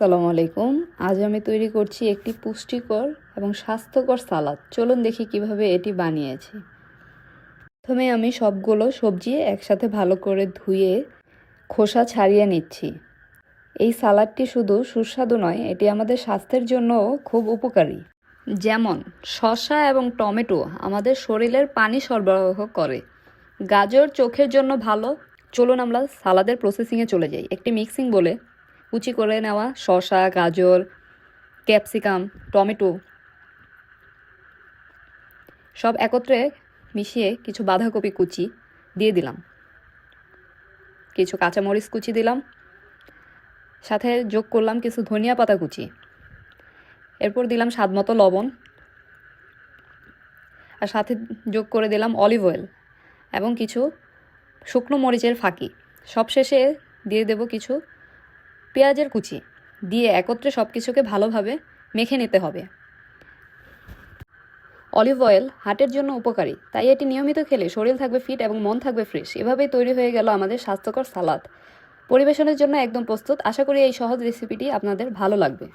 আসসালামু আলাইকুম। আজ আমি তৈরি করছি একটি পুষ্টিকর এবং স্বাস্থ্যকর সালাদ। চলুন দেখি কিভাবে এটি বানিয়েছি। প্রথমে আমি সবগুলো সবজি একসাথে ভালো করে ধুয়ে খোসা ছাড়িয়ে নিচ্ছি। এই সালাদটি শুধু সুস্বাদু নয়, এটি আমাদের স্বাস্থ্যের জন্যও খুব উপকারী। যেমন শসা এবং টমেটো আমাদের শরীরের পানি সরবরাহ করে। গাজর চোখের জন্য ভালো। চলুন আমরা সালাদের প্রসেসিংয়ে চলে যাই। একটি মিক্সিং বলে কুচি করে নেওয়া শসা, গাজর, ক্যাপসিকাম, টমেটো সব একত্রে মিশিয়ে কিছু বাঁধাকপি কুচি দিয়ে দিলাম, কিছু কাঁচামরিচ কুচি দিলাম, সাথে যোগ করলাম কিছু ধনিয়া পাতা কুচি, এরপর দিলাম স্বাদমতো লবণ, আর সাথে যোগ করে দিলাম অলিভ অয়েল এবং কিছু শুকনো মরিচের ফাঁকি। সবশেষে দিয়ে দেব কিছু পেঁয়াজের কুচি, দিয়ে একত্রে সব কিছুকে ভালোভাবে মেখে নিতে হবে। অলিভ অয়েল হার্টের জন্য উপকারী, তাই এটি নিয়মিত খেলে শরীর থাকবে ফিট এবং মন থাকবে ফ্রেশ। এভাবেই তৈরি হয়ে গেল আমাদের স্বাস্থ্যকর সালাদ। পরিবেশনের জন্য একদম প্রস্তুত। আশা করি এই সহজ রেসিপিটি আপনাদের ভালো লাগবে।